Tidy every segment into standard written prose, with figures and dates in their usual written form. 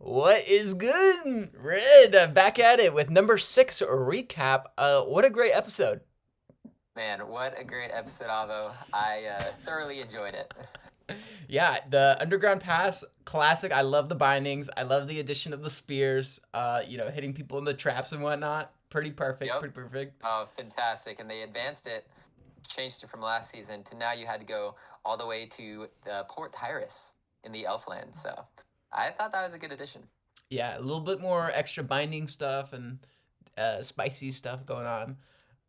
What is good? Red, back at it with number 6 recap. What a great episode. Man, what a great episode, Avo. I thoroughly enjoyed it. Yeah, the Underground Pass, classic. I love the bindings. I love the addition of the spears, hitting people in the traps and whatnot. Pretty perfect, Yep. pretty perfect. Oh, fantastic. And they advanced it, changed it from last season to now you had to go all the way to Port Tyrus in the Elfland. So I thought that was a good addition. Yeah, a little bit more extra binding stuff and spicy stuff going on.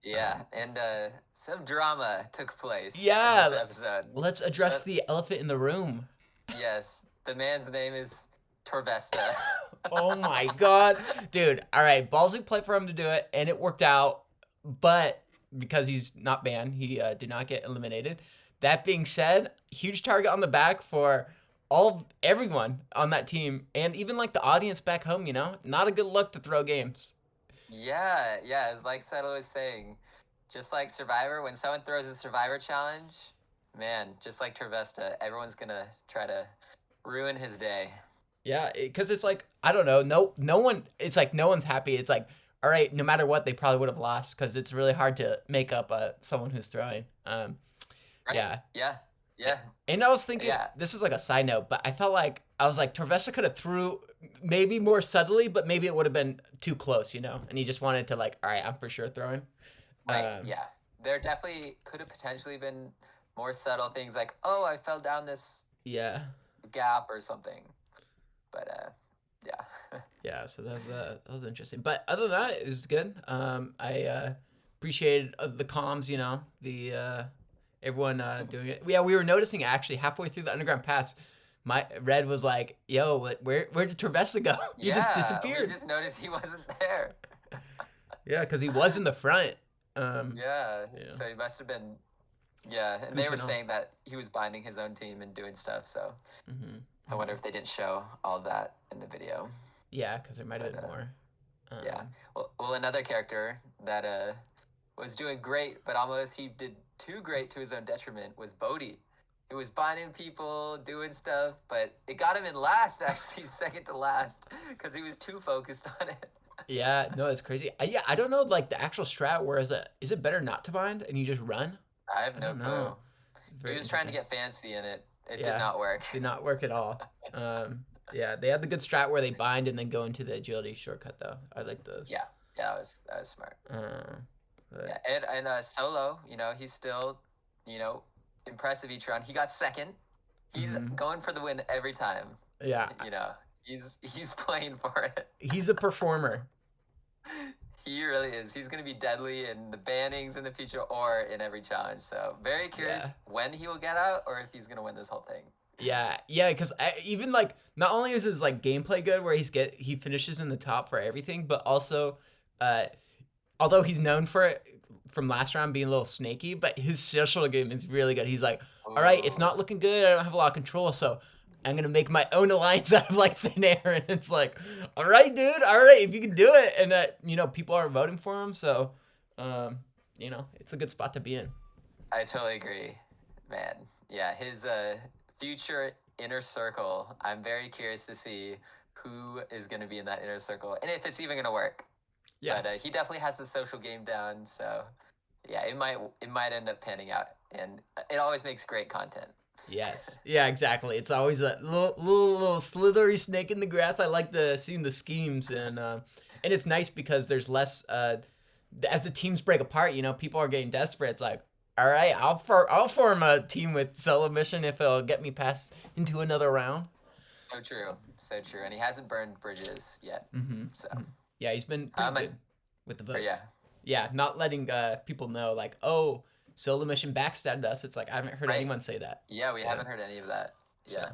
Yeah, and some drama took place in Yeah, this episode. let's address the elephant in the room. Yes, the man's name is Torvesta. Oh my god. Dude, all right, ballsy play for him to do it, and it worked out, but because he's not banned, he did not get eliminated. That being said, huge target on the back for everyone on that team, and even like the audience back home, not a good look to throw games. Yeah, it's like Settle was saying. Just like Survivor, when someone throws a Survivor challenge, man, just like Torvesta, everyone's gonna try to ruin his day. Yeah, because it's like, I don't know, no one, it's like no one's happy. It's like, all right, no matter what, they probably would have lost because it's really hard to make up someone who's throwing. Right? Yeah. Yeah. And I was thinking, Yeah. this is like a side note, but I felt like Torvesta could have threw maybe more subtly, but maybe it would have been too close, and he just wanted to like, all right, I'm for sure throwing. Right. Yeah. There definitely could have potentially been more subtle things like, oh, I fell down this gap or something. But yeah. Yeah. So that was interesting. But other than that, it was good. I appreciated the comms. The everyone doing it. Yeah, we were noticing actually halfway through the Underground Pass. My Red was like, "Yo, where did Torvesta go? He just disappeared." We just noticed he wasn't there. Yeah, because he was in the front. Yeah, so he must have been. Yeah, and they were saying that he was binding his own team and doing stuff. So I wonder if they didn't show all that in the video. Yeah, because there might have been more. Yeah. Well, another character that was doing great, but almost he did too great to his own detriment was Bodhi. He was binding people, doing stuff, but it got him in last, actually, second to last, because he was too focused on it. Yeah, no, it's crazy. I don't know, like, the actual strat, where is it better not to bind and you just run? I have no clue. He was trying to get fancy in it. It did not work. Did not work at all. Yeah, they had the good strat where they bind and then go into the agility shortcut, though. I like those. Yeah, that was smart. Yeah, and Solo, he's still, impressive each round. He got second. He's going for the win every time. Yeah. He's playing for it. He's a performer. He really is. He's going to be deadly in the bannings in the future or in every challenge. So very curious when he will get out or if he's going to win this whole thing. Yeah, because even like not only is his like gameplay good where he finishes in the top for everything, but also although he's known for it from last round being a little snaky, but his social game is really good. He's like, all right, it's not looking good. I don't have a lot of control, so I'm gonna make my own alliance out of like thin air, and it's like, all right, dude, all right, if you can do it, and people are voting for him, so it's a good spot to be in. I totally agree, man. Yeah, his future inner circle. I'm very curious to see who is gonna be in that inner circle, and if it's even gonna work. Yeah, but he definitely has the social game down, so yeah, it might end up panning out, and it always makes great content. Yes. Yeah, exactly. It's always a little slithery snake in the grass. I like seeing the schemes, and it's nice because there's less as the teams break apart, people are getting desperate. It's like, all right, I'll form a team with Solo Mission if it'll get me past into another round. So true. And he hasn't burned bridges yet. So yeah, he's been pretty good with the votes. Yeah, not letting people know like, oh, Solo Mission backstabbed us. It's like I haven't heard anyone say that. Yeah, we haven't heard any of that. Yeah.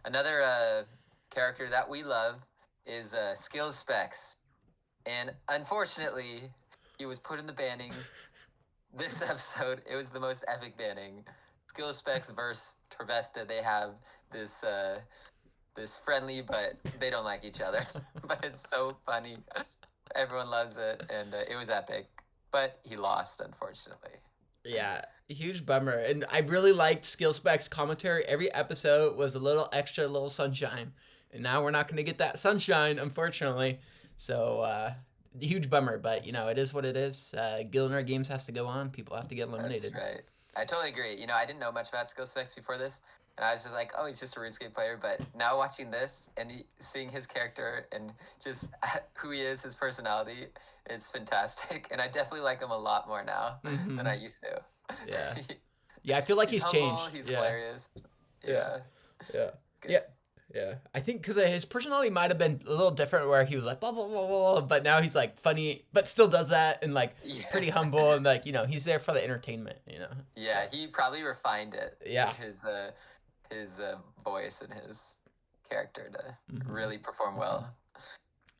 Another character that we love is Skills Specs. And unfortunately, he was put in the banning this episode. It was the most epic banning. Skills Specs versus Torvesta. They have this friendly, but they don't like each other. But it's so funny. Everyone loves it, and it was epic. But he lost, unfortunately. Yeah, huge bummer. And I really liked Skill Specs commentary. Every episode was a little extra, little sunshine. and now we're not going to get that sunshine, unfortunately. So huge bummer, but it is what it is. Gielinor Games has to go on. People have to get eliminated. That's right. I totally agree. I didn't know much about skill specs before this, and I was just like, oh, he's just a RuneScape player. But now watching this and seeing his character and just who he is, his personality, it's fantastic. And I definitely like him a lot more now than I used to. Yeah. Yeah, I feel like he's humble, changed. He's hilarious. Yeah. Good. Yeah. I think because his personality might have been a little different where he was like, blah, blah, blah, blah, but now he's like funny, but still does that and like pretty humble and like, he's there for the entertainment, Yeah, So, he probably refined it. Yeah. His voice and his character to really perform well.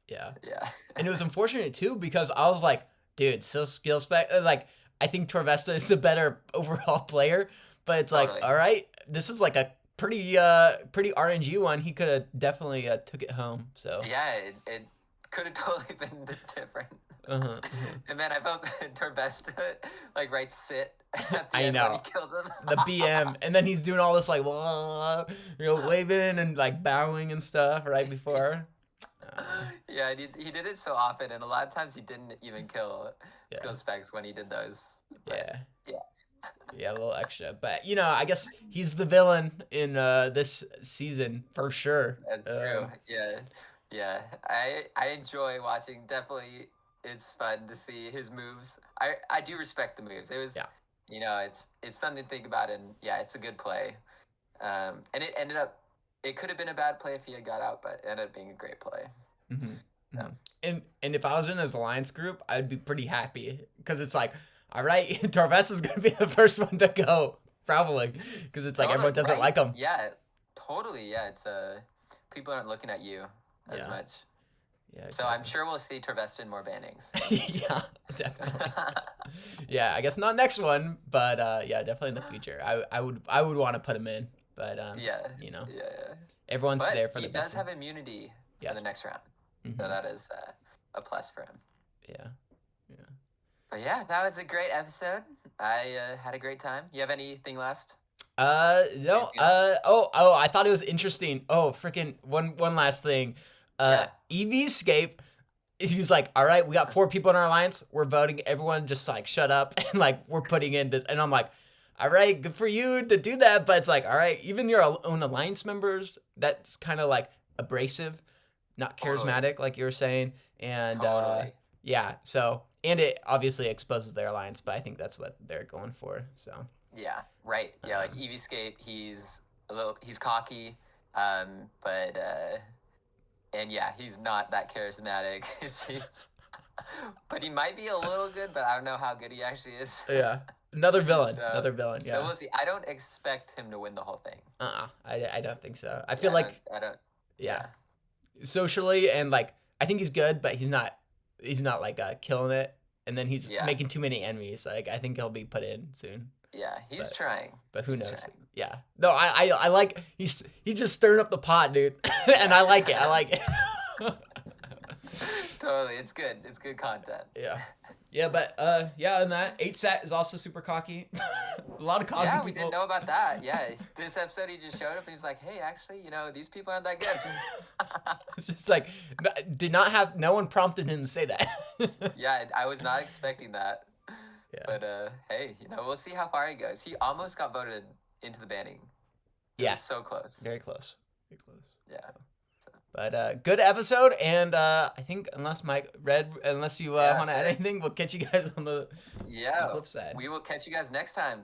Yeah. Yeah. And it was unfortunate too because I was like, dude, so skill spec, like, I think Torvesta is the better overall player, but it's like, all right, this is like a pretty RNG one. He could have definitely took it home. So yeah, it could have totally been different. And then I felt Torvesta like writes sit at the end when he kills him. The BM, and then he's doing all this like waving and like bowing and stuff right before. Yeah, he did it so often, and a lot of times he didn't even kill skill specs when he did those. But, yeah, a little extra, but I guess he's the villain in this season for sure. That's true. Yeah. I enjoy watching. Definitely, it's fun to see his moves. I do respect the moves. It was it's something to think about, and it's a good play. And it ended up. It could have been a bad play if he had got out, but it ended up being a great play. So. And if I was in his alliance group, I'd be pretty happy because it's like, all right, Torvesta is gonna be the first one to go, probably, because it's like everyone doesn't like him. Yeah, totally. Yeah, it's people aren't looking at you as much. Yeah. Exactly. So I'm sure we'll see Torvesta in more bannings. Yeah, definitely. Yeah, I guess not next one, but definitely in the future. I would want to put him in, but everyone's there for the best. He does have immunity for the next round, so that is a plus for him. Yeah. But yeah, that was a great episode. I had a great time. You have anything last? No. I thought it was interesting. Oh, freaking one last thing. Eevescape, he was like, all right, we got 4 people in our alliance. We're voting. Everyone just like shut up and like we're putting in this. And I'm like, all right, good for you to do that. But it's like, all right, even your own alliance members, that's kind of like abrasive, not charismatic, like you were saying. And so. And it obviously exposes their alliance, but I think that's what they're going for. So yeah, right. Yeah, like Eevescape, he's cocky, but he's not that charismatic. It seems, but he might be a little good. But I don't know how good he actually is. Yeah, another villain. Yeah. So we'll see. I don't expect him to win the whole thing. I don't think so. I feel like I don't. Yeah, socially and like I think he's good, but he's not like killing it, and then he's making too many enemies. Like I think he'll be put in soon. Yeah, he's trying. But who knows? Trying. Yeah. No, I like he's just stirring up the pot, dude. And I like it. Totally. It's good. It's good content. Yeah. Yeah, but and that 8 set is also super cocky. A lot of cocky people. Yeah, we didn't know about that. Yeah, this episode he just showed up and he's like, "Hey, actually, these people aren't that good." It's just like no one prompted him to say that. Yeah, I was not expecting that. Yeah. But hey, we'll see how far he goes. He almost got voted into the banning. It was so close. Very close. Very close. Yeah. But good episode, and I think unless you want to add anything, we'll catch you guys on the flip side. We will catch you guys next time.